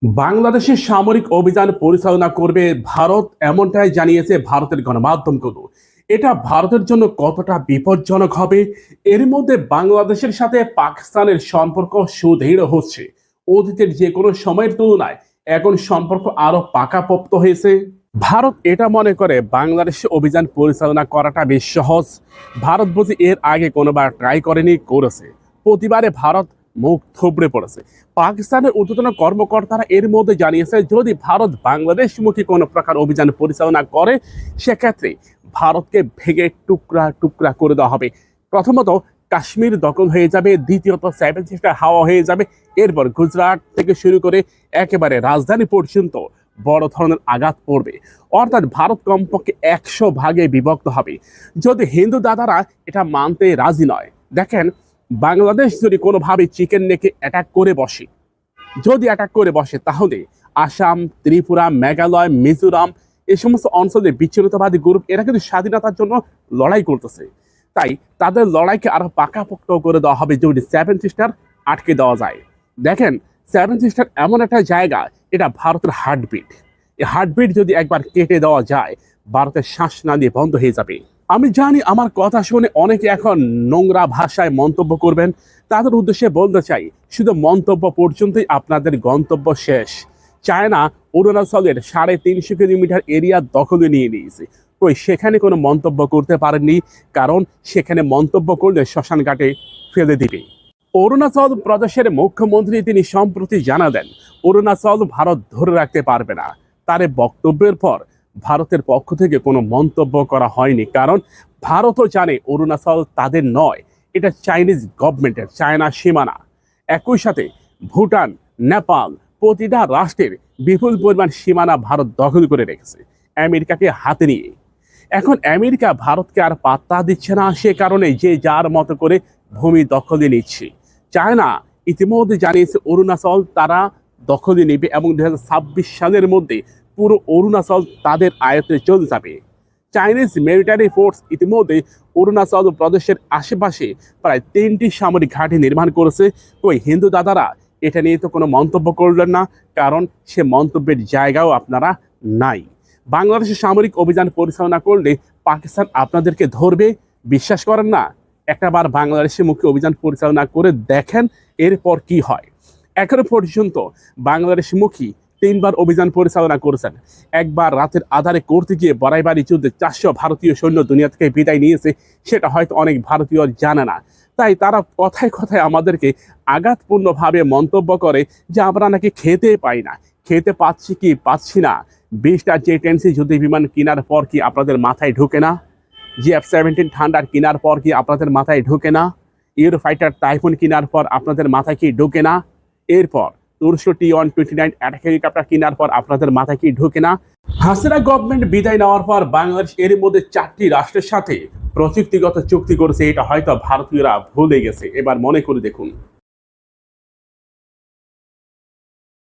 বাংলাদেশের সামরিক অভিযান পরিচালনা করবে ভারত, এমনটাই জানিয়েছে ভারতের গণমাধ্যমগুলো। এটা ভারতের জন্য কতটা বিপজ্জনক হবে? এর মধ্যে বাংলাদেশের সাথে পাকিস্তানের সম্পর্ক সুদৃঢ় হচ্ছে। অতীতের যে কোনো সময়ের তুলনায় এখন সম্পর্ক আরো পাকাপোক্ত হয়েছে। ভারত এটা মনে করে বাংলাদেশে অভিযান পরিচালনা করাটা বেশ সহজ। ভারত বুঝি এর আগে কোনোবার ট্রাই করেনি, করেছে। প্রতিবারে ভারত মুখ থুবড়ে পড়েছে। পাকিস্তানের ঊর্ধ্বতন কর্মকর্তারা এর মধ্যে জানিয়েছে, যদি ভারত বাংলাদেশমুখী কোনো প্রকার অভিযান পরিচালনা করে, সেক্ষেত্রে ভারতকে ভেঙে টুকরা টুকরা করে দেওয়া হবে। প্রথমত কাশ্মীর দখল হয়ে যাবে, দ্বিতীয়ত সেভেন সিস্টার হাওয়া হয়ে যাবে, এরপর গুজরাট থেকে শুরু করে একেবারে রাজধানী পর্যন্ত বড় ধরনের আঘাত পড়বে। অর্থাৎ ভারত কমপক্ষে 100 ভাগে বিভক্ত হবে। যদি হিন্দু দাদারা এটা মানতে রাজি নয়, দেখেন, বাংলাদেশ যদি কোনোভাবে চিকেন নেকে অ্যাটাক করে বসে, তাহলে আসাম, ত্রিপুরা, মেঘালয়, মিজোরাম এই সমস্ত অঞ্চলের বিচ্ছিন্নতাবাদী গ্রুপ এরা কিন্তু স্বাধীনতার জন্য লড়াই করতেছে। তাই তাদের লড়াইকে আরো পাকাপোক্ত করে দেওয়া হবে যদি সেভেন সিস্টার আটকে দেওয়া যায়। দেখেন, সেভেন সিস্টার এমন একটা জায়গা, এটা ভারতের হার্টবিট। এই হার্টবিট যদি একবার কেটে দেওয়া যায়, ভারতের শ্বাস না দিয়ে বন্ধ হয়ে যাবে। আমি জানি আমার কথা শুনে অনেকে এখন নোংরা ভাষায় মন্তব্য করবেন। তাদের উদ্দেশ্যে বলতে চাই, শুধু মন্তব্য পর্যন্তই আপনাদের গন্তব্য শেষ। চায়না অরুণাচলের 350 কিলোমিটার এরিয়া দখলে নিয়ে নিয়েছে। ওই সেখানে কোনো মন্তব্য করতে পারেননি, কারণ সেখানে মন্তব্য করলে শ্মশান ঘাটে ফেলে দিবে। অরুণাচল প্রদেশের মুখ্যমন্ত্রী তিনি সম্প্রতি জানালেন, অরুণাচল ভারত ধরে রাখতে পারবে না। তার বক্তব্যের পর ভারতের পক্ষ থেকে কোনো মন্তব্য করা হয়নি, কারণ ভারতও জানে অরুণাচল তাদের নয়, এটা চাইনিজ গভর্নমেন্টের, চায়না সীমানা। একই সাথে ভুটান, নেপাল প্রতিটা রাষ্ট্রের বিপুল পরিমাণ সীমানা ভারত দখল করে রেখেছে আমেরিকাকে হাতে নিয়ে। এখন আমেরিকা ভারতকে আর পাত্তা দিচ্ছে না, সে কারণে যে যার মতো করে ভূমি দখলে নিচ্ছে। চায়না ইতিমধ্যে জানিয়েছে অরুণাচল তারা দখলে নেবে এবং 2026 সালের মধ্যে পুরো অরুণাচল তাদের আয়ত্তে চলে যাবে। চাইনিজ মিলিটারি ফোর্স ইতিমধ্যে অরুণাচল প্রদেশের আশেপাশে প্রায় 3টি সামরিক ঘাঁটি নির্মাণ করেছে। ওই হিন্দু দাদারা এটা নিয়ে তো কোনো মন্তব্য করলেন না, কারণ সে মন্তব্যের জায়গাও আপনারা নাই। বাংলাদেশের সামরিক অভিযান পরিচালনা করলে পাকিস্তান আপনাদেরকে ধরবে, বিশ্বাস করেন না? একটাবার বাংলাদেশের মুখে অভিযান পরিচালনা করে দেখেন, এরপর কি হয়। এখনো পর্যন্ত বাংলাদেশমুখী 3বার অভিযান পরিচালনা করেছেন। একবার রাতের আধারে করতে গিয়ে বড়াইবাড়ি যুদ্ধে 400 ভারতীয় সৈন্য দুনিয়া থেকে বিদায় নিয়েছে, সেটা হয়তো অনেক ভারতীয় জানে না। তাই তারা কথায় কথায় আমাদেরকে আঘাতপূর্ণভাবে মন্তব্য করে যে আমরা নাকি খেতে পাই না। খেতে পাচ্ছি কি পাচ্ছি না? 20টা জে-10সি যুদ্ধ বিমান কেনার পর কি আপনাদের মাথায় ঢোকে না? F-17 থান্ডার কেনার পর কি আপনাদের মাথায় ঢোকে না? ইউরো ফাইটার টাইফুন কেনার পর আপনাদের মাথায় কি ঢোকে না? এরপর তুরস্ক T-129 অ্যাটাক হেলিকপ্টার কেনার পর আপনাদের মাথায় কি ঢোকে না? হাসিনা গভর্নমেন্ট বিদায় নেওয়ার পর বাংলাদেশ এর মধ্যে 4টি রাষ্ট্রের সাথে প্রযুক্তিগত চুক্তি করেছে। এটা হয়তো ভারতীয়রা ভুলে গেছে, এবার মনে করে দেখুন।